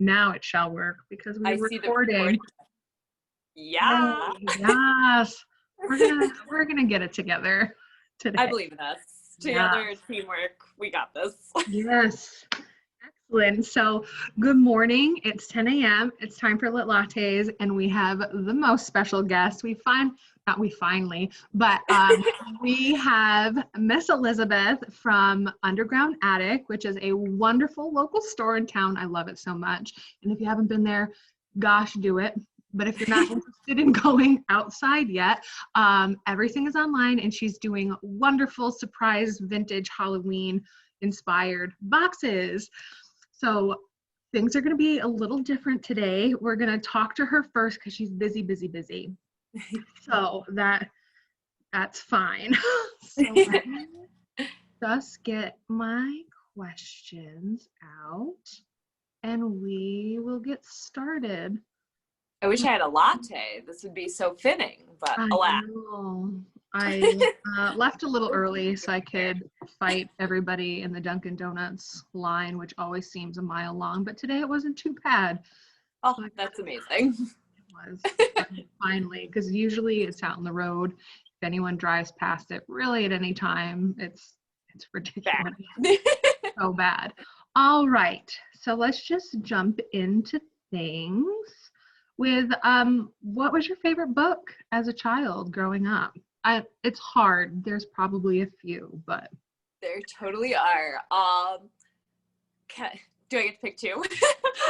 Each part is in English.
now it shall work because I we're see recording. Yeah. Yay, yes. We're gonna get it together today. I believe in us. Together, teamwork, we got this. Yes. Excellent. So good morning. It's 10 a.m. It's time for Lit Lattes, and we have the most special guest. We have Miss Elizabeth from Underground Attic, which is a wonderful local store in town. I love it so much. And if you haven't been there, gosh, do it. But if you're not interested in going outside yet, everything is online, and she's doing wonderful surprise vintage Halloween inspired boxes. So things are going to be a little different today. We're going to talk to her first because she's busy. So that's fine. So let me just get my questions out and we will get started. I wish I had a latte. This would be so fitting, but alas. I left a little early so I could fight everybody in the Dunkin' Donuts line, which always seems a mile long, but today it wasn't too bad. Oh, that's amazing. It was, finally, because usually it's out on the road. If anyone drives past it, really at any time, it's ridiculous. So bad. All right, so let's just jump into things with what was your favorite book as a child growing up? It's hard. There's probably a few, but there totally are. Do I get to pick two?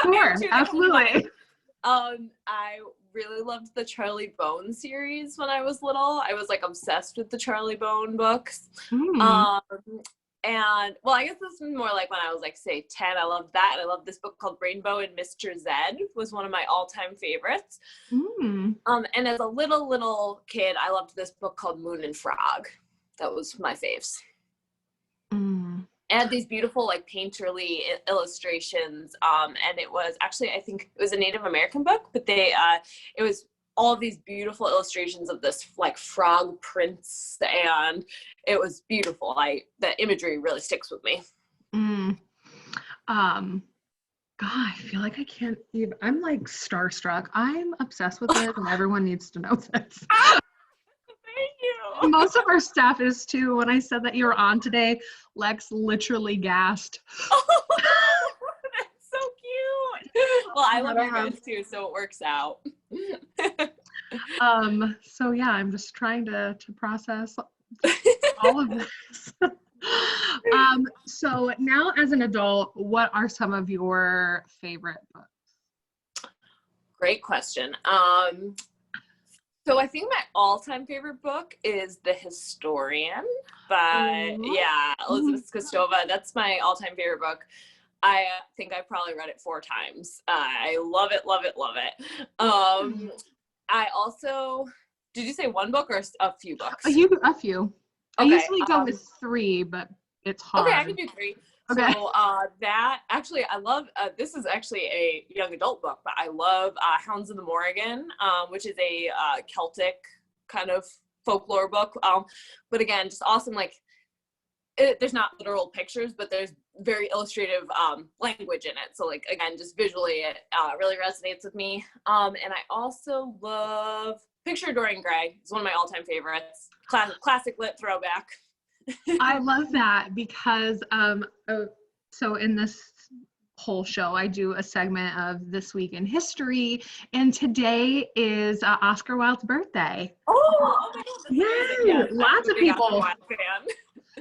Sure, absolutely. I really loved the Charlie Bone series when I was little. I was like obsessed with the Charlie Bone books. And well, I guess this was more like when I was like, say, 10. I loved that. And I loved this book called Rainbow and Mr. Zed was one of my all-time favorites. And as a little kid, I loved this book called Moon and Frog. That was my faves. It had these beautiful like painterly illustrations. And it was actually, I think it was a Native American book, but it was all these beautiful illustrations of this like frog prince, and it was beautiful. The imagery really sticks with me. God, I feel like I can't even, I'm like starstruck. I'm obsessed with it, and everyone needs to know this. Thank you. Most of our staff is too. When I said that you were on today, Lex literally gasped. Oh, that's so cute. Well, I love you guys too, so it works out. So yeah, I'm just trying to process all of this. So now as an adult, what are some of your favorite books? Great question. So I think my all-time favorite book is The Historian by Elizabeth Kostova. That's my all-time favorite book. I think I probably read it 4 times. I love it. I also, did you say one book or a few books? A few. I usually go with 3, but it's hard. Okay, I can do 3. Okay. So that, actually, I love, this is actually a young adult book, but I love Hounds of the Morrigan, which is a Celtic kind of folklore book. But again, just awesome, like, there's not literal pictures, but there's very illustrative language in it. So like, again, just visually, it really resonates with me. And I also love Picture of Dorian Gray. It's one of my all-time favorites. Classic lit throwback. I love that because so in this whole show, I do a segment of This Week in History, and today is Oscar Wilde's birthday. Oh my God! Yeah, lots of people.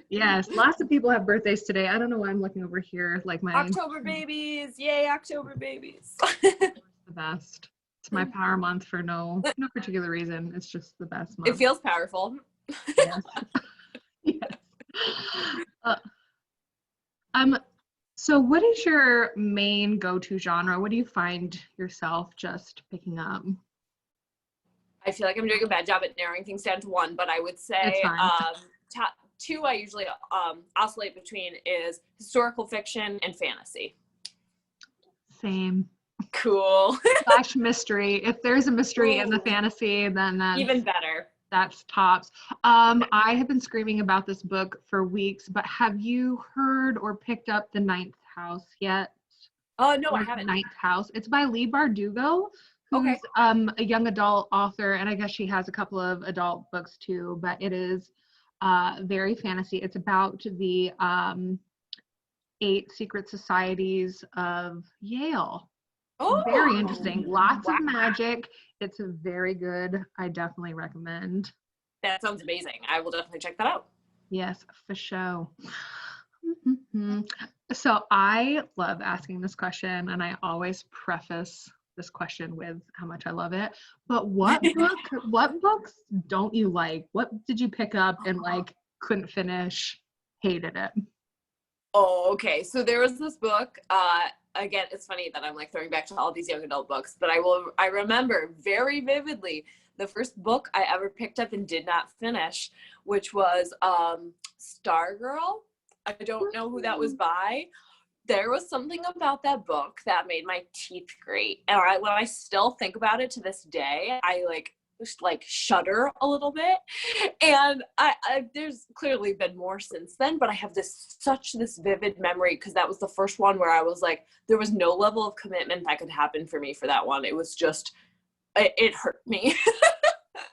Yes, lots of people have birthdays today. I don't know why I'm looking over here like my October babies. Yay, October babies. The best. It's my power month for no particular reason. It's just the best month. It feels powerful. Yes. Yes. So what is your main go-to genre? What do you find yourself just picking up? I feel like I'm doing a bad job at narrowing things down to one, but I would say top 2 I usually oscillate between is historical fiction and fantasy. Same. Cool. / mystery. If there's a mystery in the fantasy, then that's even better. That's tops. I have been screaming about this book for weeks, but have you heard or picked up The Ninth House yet? Oh, no, I or haven't. Ninth House. It's by Leigh Bardugo, who's Okay. a young adult author, and I guess she has a couple of adult books too, but it is very fantasy. It's about the 8 secret societies of Yale. Very interesting. Oh, Lots wow. of magic. It's very good. I definitely recommend. That sounds amazing. I will definitely check that out. Yes, for sure. So I love asking this question, and I always preface this question with how much I love it. But what books don't you like? What did you pick up and like couldn't finish, hated it? Oh, okay. So there was this book. Again, it's funny that I'm like throwing back to all these young adult books, but I remember very vividly the first book I ever picked up and did not finish, which was Stargirl. I don't know who that was by. There was something about that book that made my teeth grate. And when I still think about it to this day, I like shudder a little bit. And I there's clearly been more since then, but I have this vivid memory because that was the first one where I was like, there was no level of commitment that could happen for me for that one. It was just, it hurt me.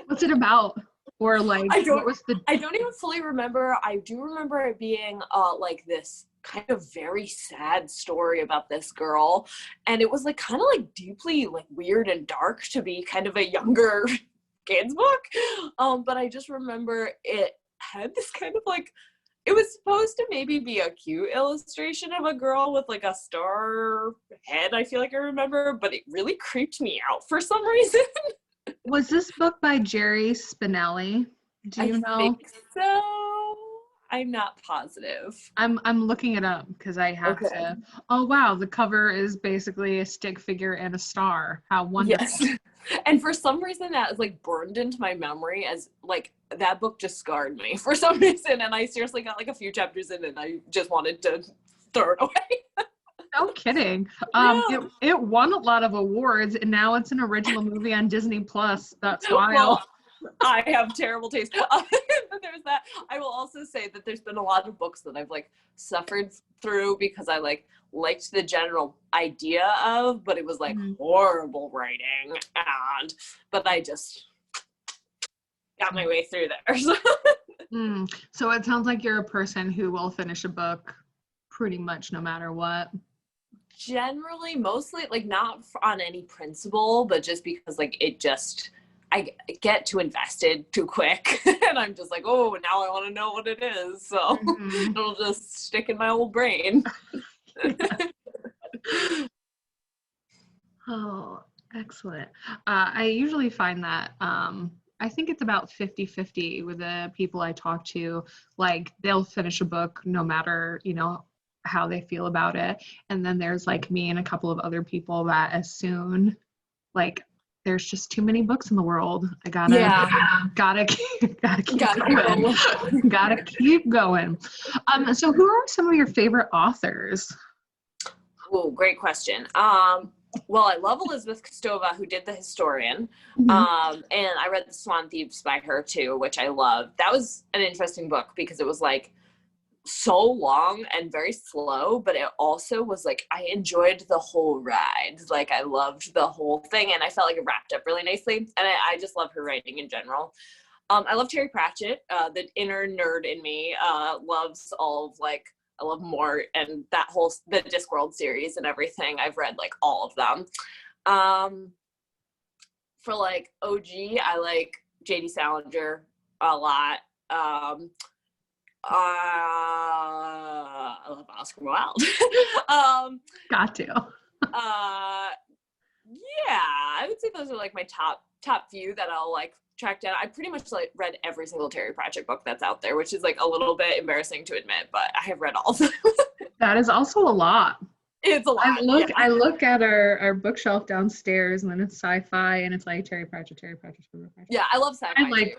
What's it about? Or like, what was the? I don't even fully remember. I do remember it being like this kind of very sad story about this girl, and it was like kind of like deeply like weird and dark to be kind of a younger kids book. But I just remember it had this kind of like, it was supposed to maybe be a cute illustration of a girl with like a star head, I feel like I remember, but it really creeped me out for some reason. Was this book by Jerry Spinelli? Do you know? I think so. I'm not positive. I'm looking it up because I have to. Oh wow, the cover is basically a stick figure and a star. How wonderful. Yes. And for some reason that is like burned into my memory as like that book just scarred me for some reason, and I seriously got like a few chapters in and I just wanted to throw it away. No kidding. Yeah. It won a lot of awards and now it's an original movie on Disney Plus. That's wild. Well, I have terrible taste. There's that. I will also say that there's been a lot of books that I've like suffered through because I like liked the general idea of, but it was like horrible writing, but I just got my way through there. So it sounds like you're a person who will finish a book pretty much no matter what. Generally, mostly like not on any principle, but just because like I get too invested too quick and I'm just like, oh, now I want to know what it is. So it'll just stick in my old brain. Oh, excellent. I usually find that I think it's about 50-50 with the people I talk to. Like they'll finish a book no matter, how they feel about it. And then there's like me and a couple of other people that as soon like there's just too many books in the world. I gotta keep going. Gotta keep going. So who are some of your favorite authors? Oh, great question. Well, I love Elizabeth Kostova, who did The Historian. And I read The Swan Thieves by her too, which I love. That was an interesting book because it was like so long and very slow, but it also was like I enjoyed the whole ride. Like I loved the whole thing and I felt like it wrapped up really nicely, and I just love her writing in general. I love Terry Pratchett. The inner nerd in me loves all of like, I love Mort and that whole the Discworld series and everything. I've read like all of them. For like OG, I like J.D. Salinger a lot. I love Oscar Wilde. Got to. Yeah, I would say those are like my top few that I'll like track down. I pretty much like read every single Terry Pratchett book that's out there, which is like a little bit embarrassing to admit, but I have read all of them. That is also a lot. It's a lot. I look at our bookshelf downstairs and then it's sci-fi and it's like Terry Pratchett. Yeah, I love sci-fi too.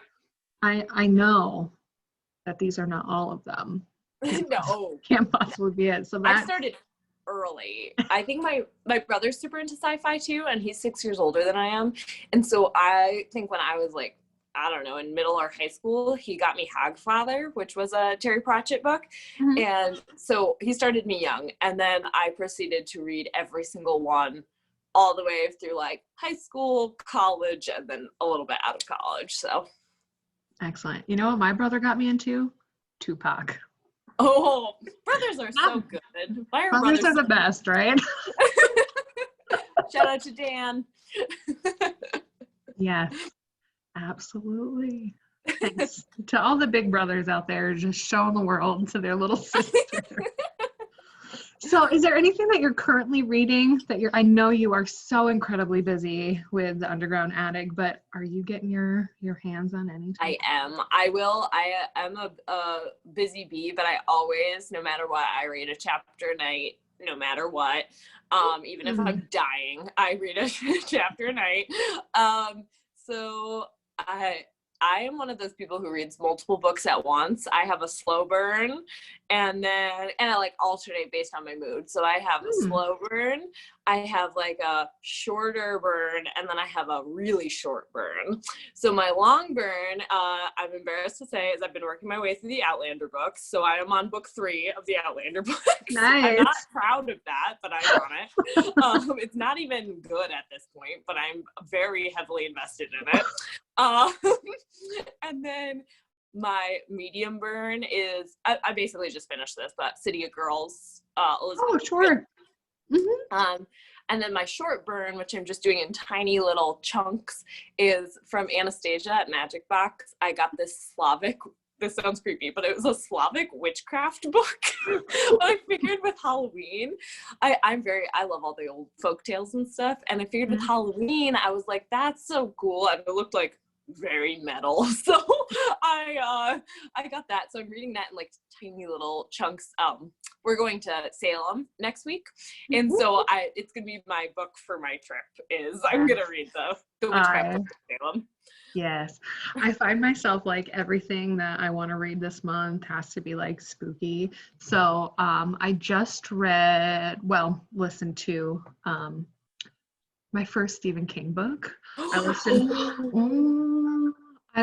I know that these are not all of them. No. Can't possibly be it. So I started early. I think my brother's super into sci-fi too, and he's 6 years older than I am. And so I think when I was like I don't know, in middle or high school, he got me Hagfather, which was a Terry Pratchett book. Mhm. And so he started me young. And then I proceeded to read every single one all the way through like high school, college, and then a little bit out of college. So. Excellent. You know what my brother got me into? Tupac. Oh, brothers are so good. Why are Brothers are so the best, right? Shout out to Dan. Yes, absolutely. Thanks to all the big brothers out there just showing the world to their little sister. So is there anything that you're currently reading that I know you are so incredibly busy with the Underground Attic, but are you getting your hands on anything? I am. I am a busy bee, but I always, no matter what, I read a chapter a night, no matter what. Even if I'm dying, I read a chapter a night. So I am one of those people who reads multiple books at once. I have a slow burn and I like alternate based on my mood. So I have a slow burn, I have like a shorter burn, and then I have a really short burn. So my long burn, I'm embarrassed to say, is I've been working my way through the Outlander books. So I am on book 3 of the Outlander books. Nice. I'm not proud of that, but I'm on it. It's not even good at this point, but I'm very heavily invested in it. And then my medium burn is, I basically just finished this, but City of Girls, Elizabeth. Oh, sure. Mm-hmm. And then my short burn, which I'm just doing in tiny little chunks, is from Anastasia at Magic Box. I got this sounds creepy, but it was a Slavic witchcraft book. I figured with Halloween, I love all the old folk tales and stuff. And I figured with Halloween, I was like, that's so cool. And it looked like very metal. So I got that. So I'm reading that in like tiny little chunks. We're going to Salem next week. And so it's gonna be my book for my trip is I'm gonna read the witchcraft book of Salem. Yes. I find myself like everything that I want to read this month has to be like spooky. So I just listened to my first Stephen King book. I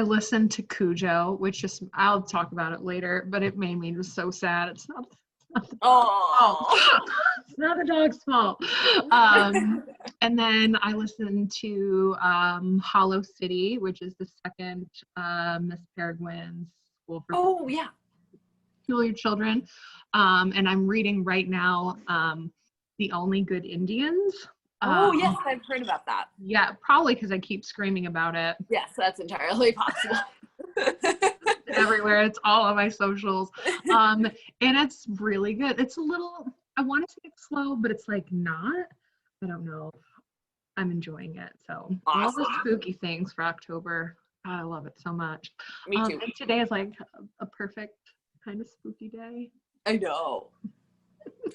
listened to Cujo, which I'll talk about it later, but it made me just so sad. It's not the it's not the dog's fault. And then I listened to Hollow City, which is the second Miss Peregrine's School for Peculiar Children. And I'm reading right now The Only Good Indians. Yes, I've heard about that. Yeah, probably because I keep screaming about it. Yes, that's entirely possible. Everywhere. It's all on my socials. And it's really good. It's a little, I want it to get slow, but it's like not. I don't know. I'm enjoying it. So awesome. All the spooky things for October. God, I love it so much. Me too. And today is like a perfect kind of spooky day. I know.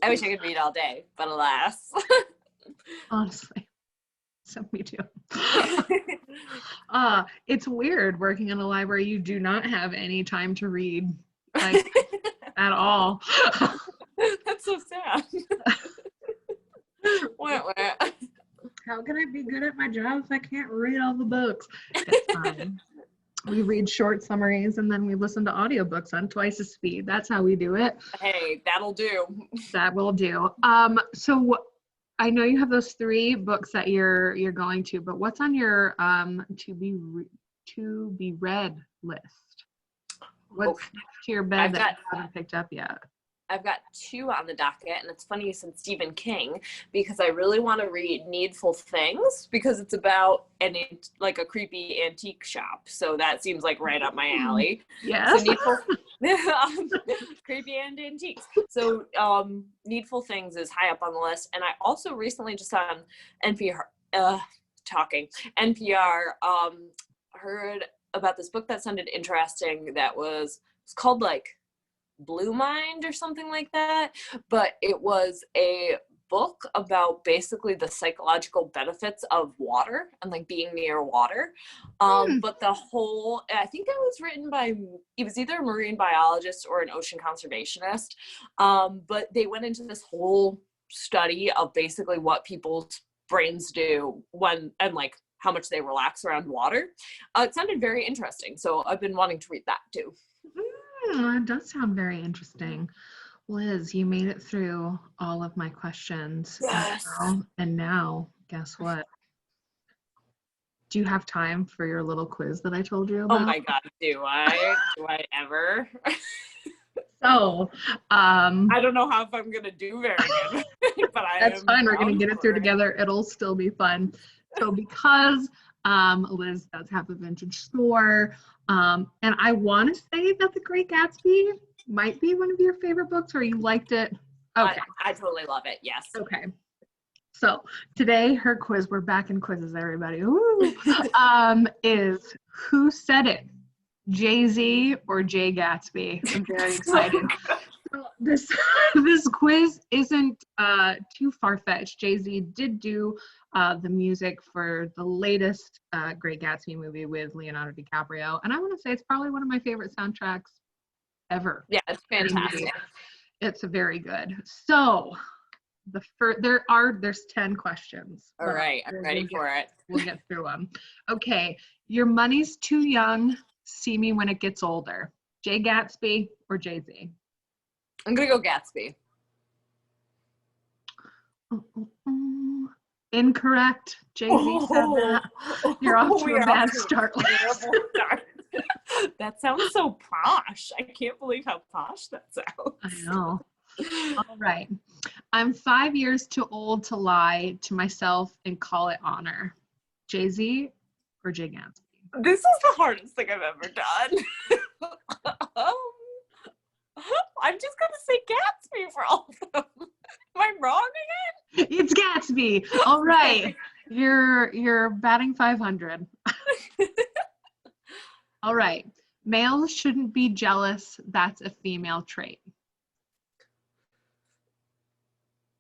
I wish I could read all day, but alas. Honestly. So me too. It's weird working in a library. You do not have any time to read, like, at all. That's so sad. How can I be good at my job if I can't read all the books? It's fine. We read short summaries and then we listen to audiobooks on twice the speed. That's how we do it. Hey, that'll do. That will do. So I know you have those 3 books that you're going to, but what's on your to be read list? What's next to your bed that you haven't picked up yet? I've got 2 on the docket, and it's funny you said Stephen King because I really want to read Needful Things because it's about like a creepy antique shop. So that seems like right up my alley. Yes. So creepy and antiques. So Needful Things is high up on the list, and I also recently just on NPR heard about this book that sounded interesting. It's called like Blue Mind or something like that, but it was a book about basically the psychological benefits of water and like being near water. But I think it was written it was either a marine biologist or an ocean conservationist. But they went into this whole study of basically what people's brains do and like how much they relax around water. It sounded very interesting. So I've been wanting to read that too. It does sound very interesting. Liz, you made it through all of my questions. Yes. And now, guess what? Do you have time for your little quiz that I told you about? Oh my God, do I? Do I ever? So, I don't know how if I'm gonna do very good, but that's fine. We're gonna get it through together. It'll still be fun. So because Liz does have a vintage store, and I want to say that The Great Gatsby might be one of your favorite books, or you liked it. Okay. I totally love it. Yes. Okay. So today her quiz, we're back in quizzes, everybody. Ooh, is who said it? Jay-Z or Jay Gatsby? I'm very excited. So this quiz isn't too far-fetched. Jay-Z did do the music for the latest Great Gatsby movie with Leonardo DiCaprio, and I want to say it's probably one of my favorite soundtracks ever. Yeah, it's fantastic. It's very good. So there's 10 questions. All right, I'm ready for it. We'll get through them. Okay, your money's too young. See me when it gets older. Jay Gatsby or Jay-Z? I'm gonna go Gatsby. Incorrect. Jay-Z said that. You're off to a bad start. That sounds so posh. I can't believe how posh that sounds. I know. All right. I'm 5 years too old to lie to myself and call it honor. Jay-Z or Jay Gatsby? This is the hardest thing I've ever done. I'm just gonna say Gatsby for all of them. Am I wrong again? It's Gatsby. All right. You're batting 500. All right. Males shouldn't be jealous. That's a female trait.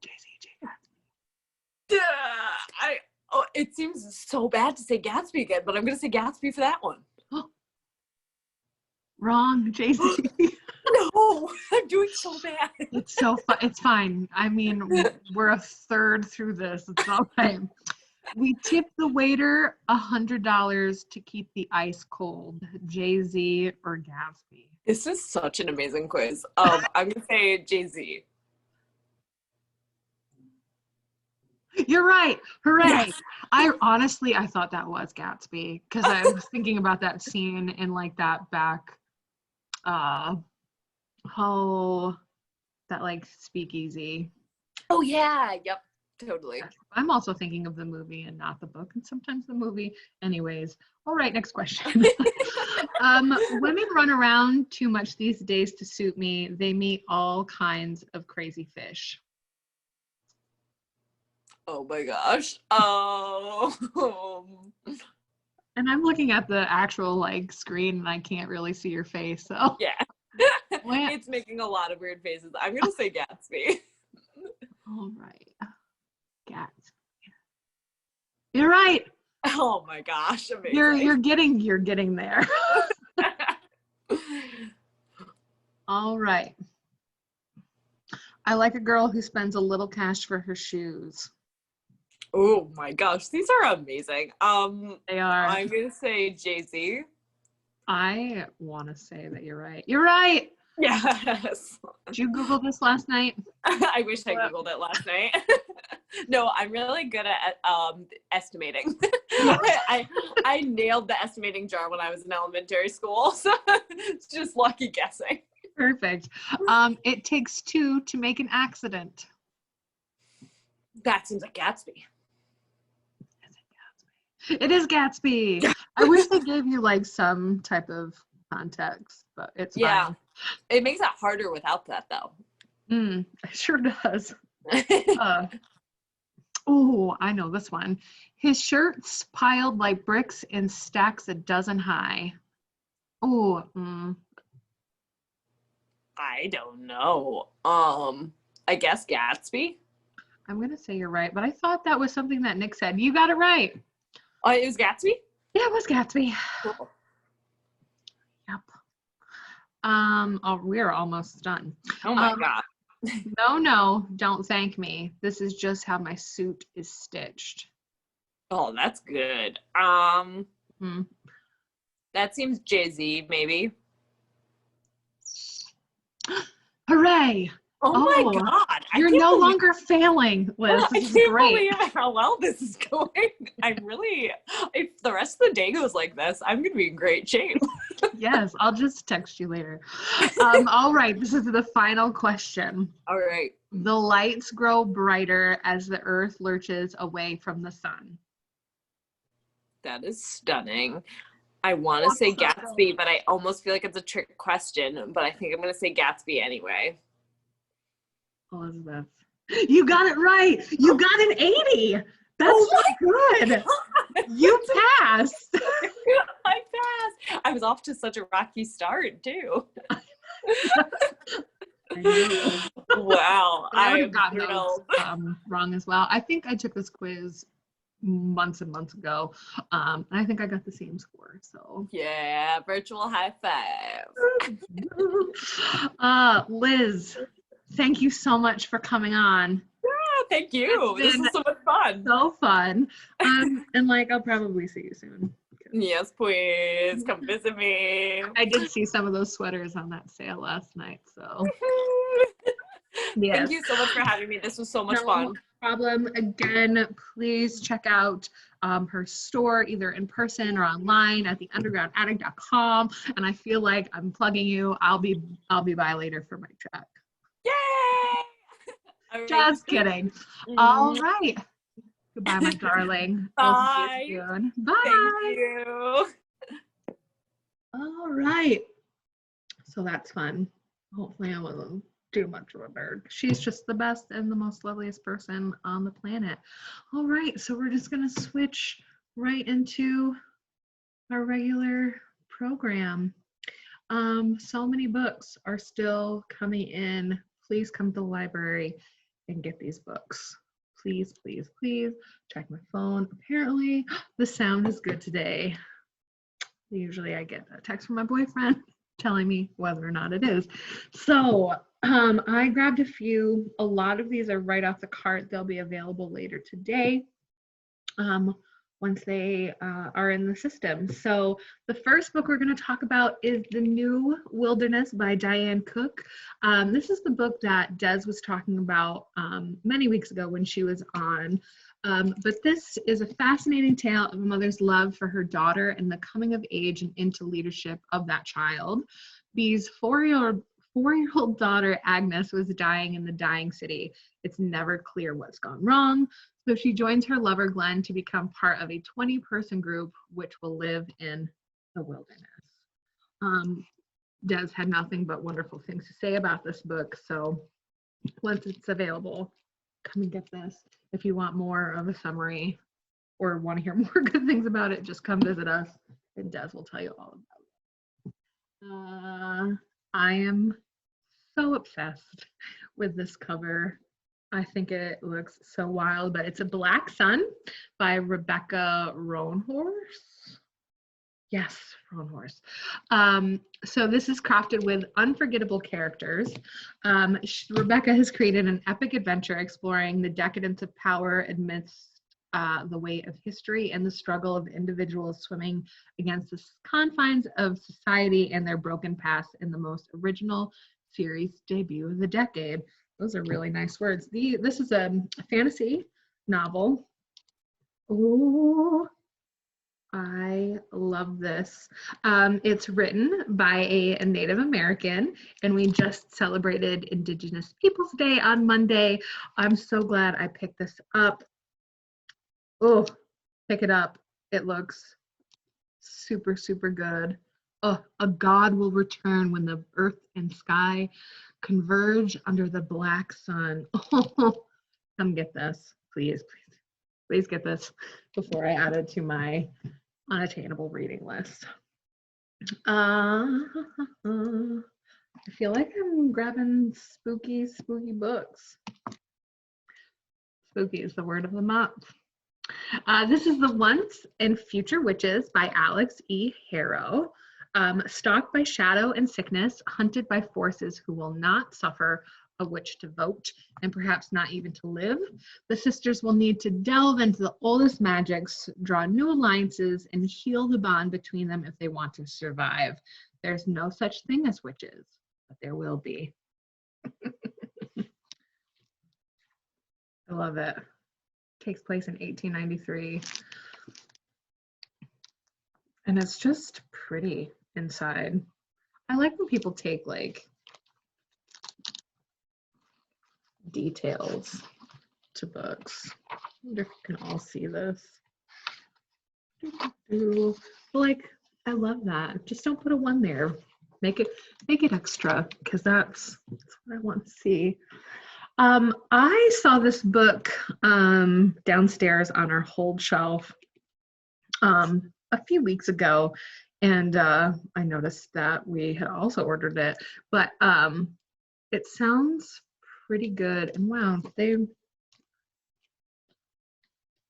Jay-Z, Jay Gatsby. It seems so bad to say Gatsby again, but I'm gonna say Gatsby for that one. Wrong, Jay-Z. No, I'm doing so bad. It's so fun. It's fine. I mean, we're a third through this. It's all right. We tip the waiter $100 to keep the ice cold. Jay-Z or Gatsby? This is such an amazing quiz. I'm gonna say Jay-Z. You're right. Hooray. Yes. I thought that was Gatsby because I was thinking about that scene in like that back that like speakeasy. Oh yeah, yep, totally. I'm also thinking of the movie and not the book, and sometimes the movie. Anyways, all right, next question. Women run around too much these days to suit me. They meet all kinds of crazy fish. Oh my gosh. And I'm looking at the actual like screen and I can't really see your face, so yeah. It's making a lot of weird faces. I'm gonna say Gatsby. All right. Gatsby. You're right. Oh my gosh, amazing. You're getting there. All right. I like a girl who spends a little cash for her shoes. Oh my gosh, these are amazing. They are. I'm gonna say Jay-Z. I want to say that you're right. You're right. Yes. Did you Google this last night? I wish I Googled it last night. No, I'm really good at estimating. I nailed the estimating jar when I was in elementary school, so it's just lucky guessing. Perfect. It takes two to make an accident. That seems like Gatsby. It is Gatsby. I wish they gave you like some type of context, but it's fine. It makes it harder without that though. It sure does. Oh, I know this one. His shirts piled like bricks in stacks a dozen high. Oh, I don't know. I guess Gatsby. I'm gonna say you're right, but I thought that was something that Nick said. You got it right. It was Gatsby? Yeah, it was Gatsby. Cool. Yep. We're almost done. Oh my God. No, don't thank me. This is just how my suit is stitched. Oh, that's good. Hmm. That seems Jay-Z, maybe. Hooray! Oh my Oh, God. I you're can't no believe longer failing, Liz. I This is can't great. believe how well this is going. If the rest of the day goes like this, I'm going to be in great shape. Yes, I'll just text you later. All right, this is the final question. All right. The lights grow brighter as the earth lurches away from the sun. That is stunning. I want to That's say so good. Gatsby, but I almost feel like it's a trick question, but I think I'm going to say Gatsby anyway. Elizabeth, you got it right. You got an 80. That's Oh so good. God. You passed. I passed. I was off to such a rocky start, too. I know. Wow. But I would I have am gotten those thrilled. wrong as well. I think I took this quiz months and months ago, and I think I got the same score. So Yeah, virtual high five. Liz, thank you so much for coming on. Yeah, thank you. It's This been was so much fun. so fun. And like I'll probably see you soon. Yes, please come visit me. I did see some of those sweaters on that sale last night. So yes. Thank you so much for having me. This was so much No fun. problem. Again, please check out her store either in person or online at theundergroundattic.com. And I feel like I'm plugging you. I'll be by later for my check. Yay! Just kidding. All right. Goodbye, my darling. Bye. See you soon. Bye. Thank you. All right. So that's fun. Hopefully I wasn't too much of a nerd. She's just the best and the most loveliest person on the planet. All right, so we're just gonna switch right into our regular program. So many books are still coming in. Please come to the library and get these books. Please, please, please. Check my phone. Apparently the sound is good today. Usually I get a text from my boyfriend telling me whether or not it is. So I grabbed a few. A lot of these are right off the cart. They'll be available later today once they are in the system. So the first book we're going to talk about is The New Wilderness by Diane Cook. This is the book that Des was talking about many weeks ago when she was on. But this is a fascinating tale of a mother's love for her daughter and the coming of age and into leadership of that child. Bee's four-year-old daughter, Agnes, was dying in the dying city. It's never clear what's gone wrong. So she joins her lover, Glenn, to become part of a 20-person group which will live in the wilderness. Des had nothing but wonderful things to say about this book. So once it's available, come and get this. If you want more of a summary or want to hear more good things about it, just come visit us and Des will tell you all about it. I am so obsessed with this cover. I think it looks so wild, but it's A Black Sun by Rebecca Roanhorse. Yes, Roanhorse. So this is crafted with unforgettable characters. Rebecca has created an epic adventure exploring the decadence of power amidst the weight of history and the struggle of individuals swimming against the confines of society and their broken past in the most original series debut of the decade. Those are really nice words. This is a fantasy novel. Oh, I love this. It's written by a Native American, and we just celebrated Indigenous Peoples Day on Monday. I'm so glad I picked this up. Oh, pick it up. It looks super, super good. Oh, a god will return when the earth and sky converge under the black sun. Oh, come get this, please, please, please get this before I add it to my unattainable reading list. I feel like I'm grabbing spooky books. Spooky is the word of the month. This is The Once and Future Witches by Alex E. Harrow. Stalked by shadow and sickness, hunted by forces who will not suffer, of which to vote, and perhaps not even to live. The sisters will need to delve into the oldest magics, draw new alliances, and heal the bond between them if they want to survive. There's no such thing as witches, but there will be. I love it. Takes place in 1893. And it's just pretty inside. I like when people take like details to books. I wonder if you can all see this. Like, I love that. Just don't put a 1 there. Make it extra, because that's what I want to see. I saw this book downstairs on our hold shelf a few weeks ago, and I noticed that we had also ordered it, but it sounds pretty good. And wow, I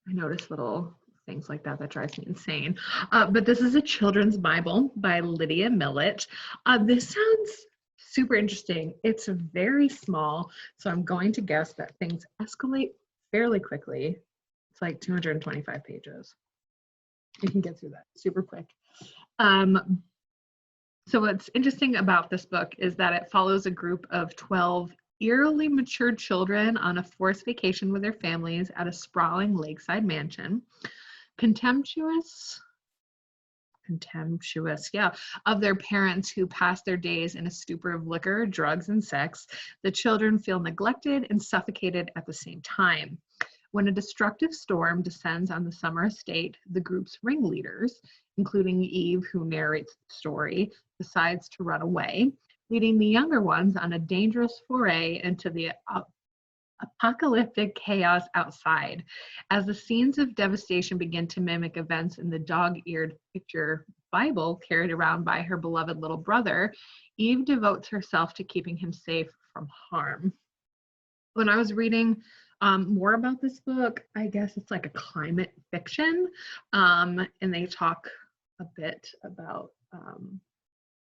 notice little things like that drives me insane. But this is a children's Bible by Lydia Millett. This sounds super interesting. It's very small, so I'm going to guess that things escalate fairly quickly. It's like 225 pages. You can get through that super quick. So what's interesting about this book is that it follows a group of 12 eerily matured children on a forced vacation with their families at a sprawling lakeside mansion. Contemptuous, of their parents who pass their days in a stupor of liquor, drugs, and sex, the children feel neglected and suffocated at the same time. When a destructive storm descends on the summer estate, the group's ringleaders, including Eve, who narrates the story, decides to run away, leading the younger ones on a dangerous foray into the apocalyptic chaos outside. As the scenes of devastation begin to mimic events in the dog-eared picture Bible carried around by her beloved little brother, Eve devotes herself to keeping him safe from harm. When I was reading more about this book, I guess it's like a climate fiction, and they talk a bit about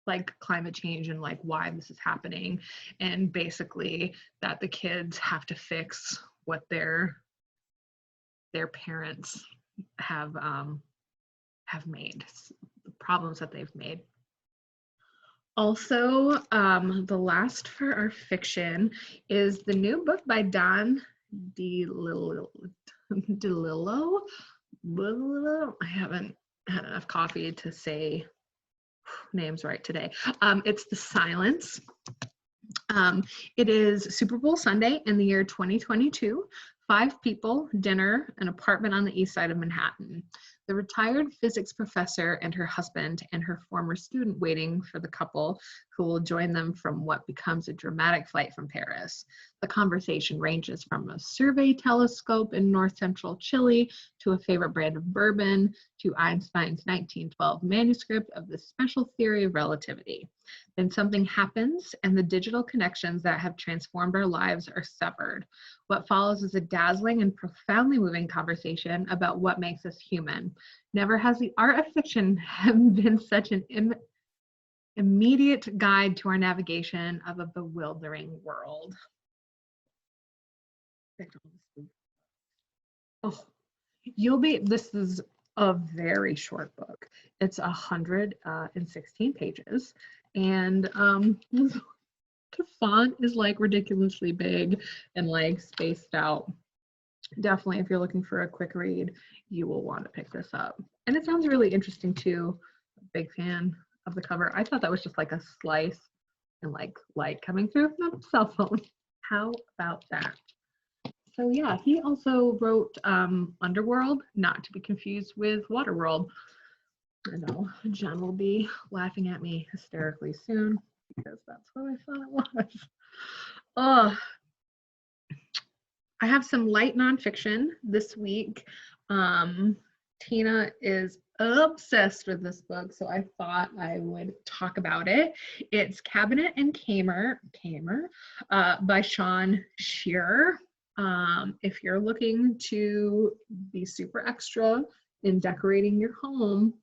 like climate change and like why this is happening, and basically that the kids have to fix what their parents have made, the problems that they've made. Also, the last for our fiction is the new book by Don DeLillo. I haven't had enough coffee to say names right today. It's The Silence. It is Super Bowl Sunday in the year 2022. 5 people, dinner, an apartment on the east side of Manhattan. The retired physics professor and her husband and her former student waiting for the couple who will join them from what becomes a dramatic flight from Paris. The conversation ranges from a survey telescope in north central Chile to a favorite brand of bourbon to Einstein's 1912 manuscript of the special theory of relativity. Then something happens and the digital connections that have transformed our lives are severed. What follows is a dazzling and profoundly moving conversation about what makes us human. Never has the art of fiction been such an immediate guide to our navigation of a bewildering world. Oh, this is a very short book. It's 116 pages, and the font is like ridiculously big and like spaced out. Definitely, if you're looking for a quick read, you will want to pick this up. And it sounds really interesting too. Big fan of the cover. I thought that was just like a slice and like light coming through from a cell phone. How about that? So yeah, he also wrote Underworld, not to be confused with Waterworld. I know Jen will be laughing at me hysterically soon because that's what I thought it was. I have some light nonfiction this week. Tina is obsessed with this book, so I thought I would talk about it. It's Cabinet and Kamer by Sean Shearer. If you're looking to be super extra in decorating your home,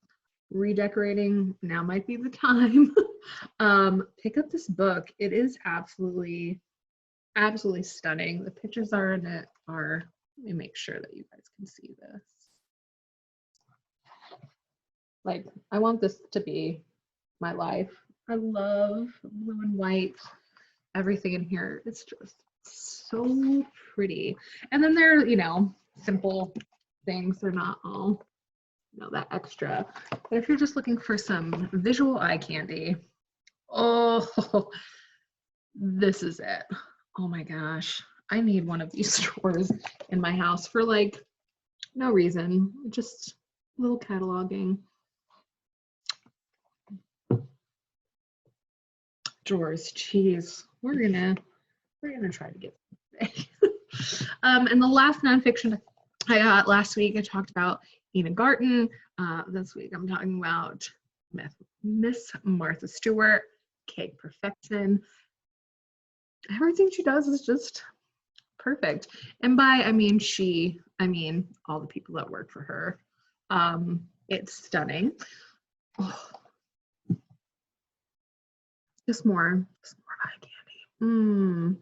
redecorating, now might be the time. Pick up this book. It is absolutely absolutely stunning. The pictures are in it are, let me make sure that you guys can see this. Like, I want this to be my life. I love blue and white. Everything in here. It's just so pretty. And then they're, you know, simple things. They're not all, you know, that extra. But if you're just looking for some visual eye candy, oh, this is it. Oh my gosh. I need one of these drawers in my house for like no reason, just a little cataloging. Drawers, geez, we're gonna try to get today. And the last nonfiction I got last week, I talked about Ina Garten. This week I'm talking about Miss Martha Stewart, Cake Perfection. Everything she does is just perfect. And by I mean she, I mean all the people that work for her. It's stunning. Oh. Just more eye candy.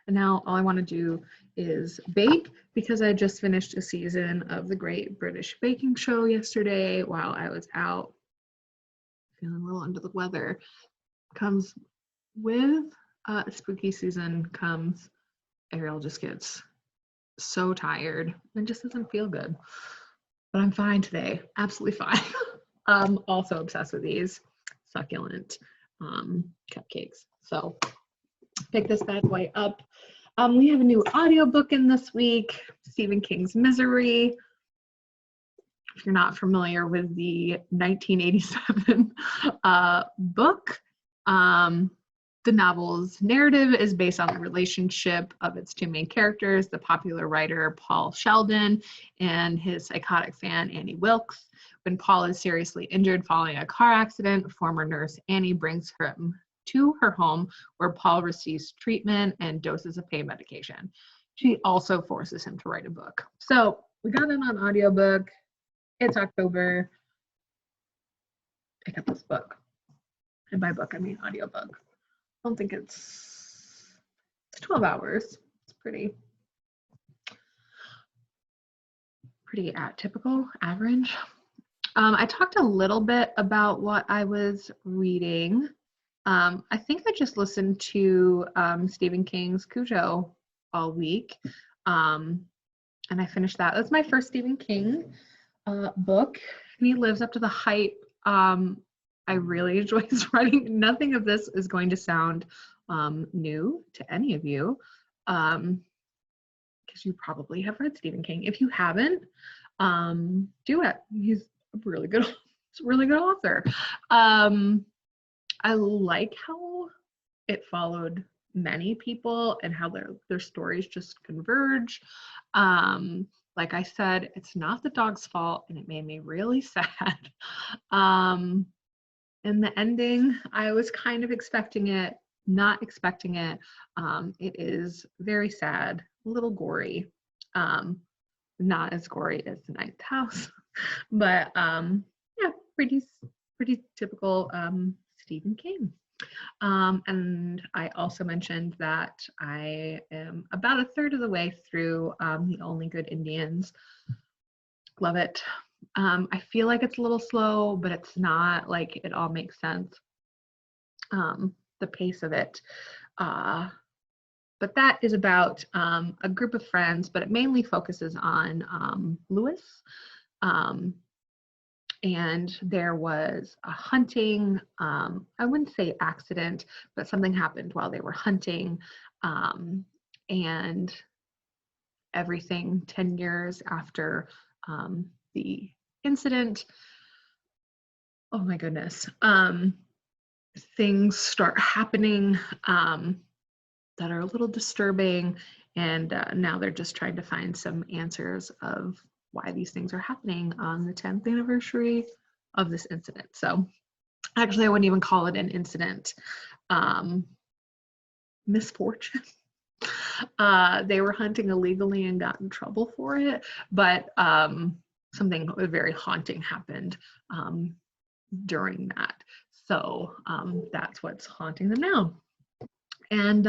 And now all I want to do is bake because I just finished a season of the Great British Baking Show yesterday while I was out feeling a little under the weather. Comes with spooky season comes, Ariel just gets so tired and just doesn't feel good. But I'm fine today, absolutely fine. Also obsessed with these succulent cupcakes. So pick this bad boy up. We have a new audiobook in this week, Stephen King's Misery. If you're not familiar with the 1987 book, the novel's narrative is based on the relationship of its two main characters, the popular writer Paul Sheldon and his psychotic fan Annie Wilkes. When Paul is seriously injured following a car accident, former nurse Annie brings him to her home where Paul receives treatment and doses of pain medication. She also forces him to write a book. So we got it on audiobook. It's October. Pick up this book. And by book, I mean audiobook. I don't think it's 12 hours. It's pretty typical, average. I talked a little bit about what I was reading. I think I just listened to Stephen King's Cujo all week, and I finished that. That's my first Stephen King book. And he lives up to the hype. I really enjoy his writing. Nothing of this is going to sound new to any of you, because you probably have read Stephen King. If you haven't, do it. He's a really good author. I like how it followed many people and how their stories just converge. Like I said, it's not the dog's fault, and it made me really sad. And the ending, I was kind of expecting it, not expecting it. It is very sad, a little gory. Not as gory as The Ninth House, but yeah, pretty typical Stephen King. And I also mentioned that I am about a third of the way through The Only Good Indians. Love it. I feel like it's a little slow, but it's not. Like, it all makes sense. The pace of it. But that is about a group of friends, but it mainly focuses on Lewis. And there was a hunting, I wouldn't say accident, but something happened while they were hunting. And everything 10 years after the incident, oh my goodness, things start happening that are a little disturbing, and now they're just trying to find some answers of why these things are happening on the 10th anniversary of this incident. So actually, I wouldn't even call it an incident. Misfortune. They were hunting illegally and got in trouble for it, but something very haunting happened during that. So that's what's haunting them now. And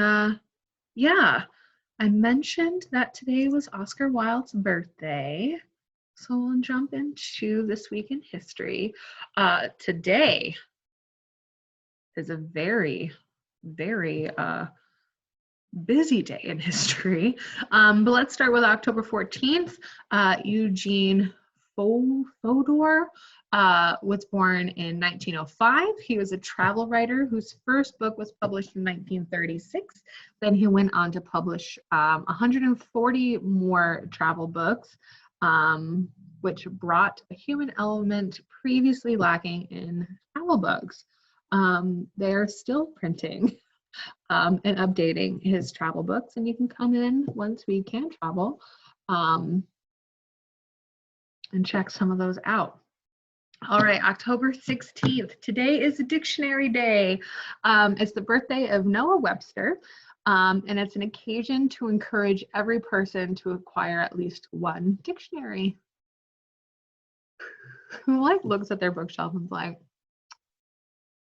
yeah, I mentioned that today was Oscar Wilde's birthday. So we'll jump into this week in history. Today is a very, very busy day in history. But let's start with October 14th. Eugene Fodor was born in 1905. He was a travel writer whose first book was published in 1936. Then he went on to publish 140 more travel books, which brought a human element previously lacking in travel books. They are still printing and updating his travel books, and you can come in once we can travel and check some of those out. All right, October 16th. Today is Dictionary Day. It's the birthday of Noah Webster, and it's an occasion to encourage every person to acquire at least one dictionary. Who like looks at their bookshelf and is like,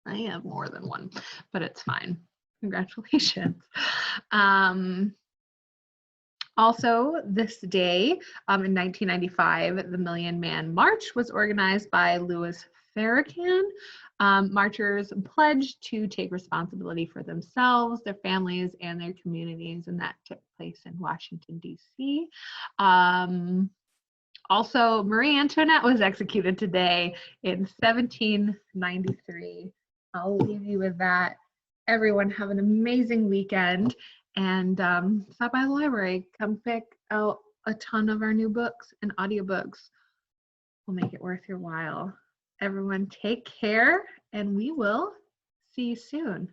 I have more than one, but it's fine. Congratulations. Also, this day in 1995, the Million Man March was organized by Louis Farrakhan. Marchers pledged to take responsibility for themselves, their families, and their communities, and that took place in Washington, D.C. Also, Marie Antoinette was executed today in 1793. I'll leave you with that. Everyone have an amazing weekend, and stop by the library. Come pick out a ton of our new books and audiobooks. We'll make it worth your while. Everyone take care, and we will see you soon.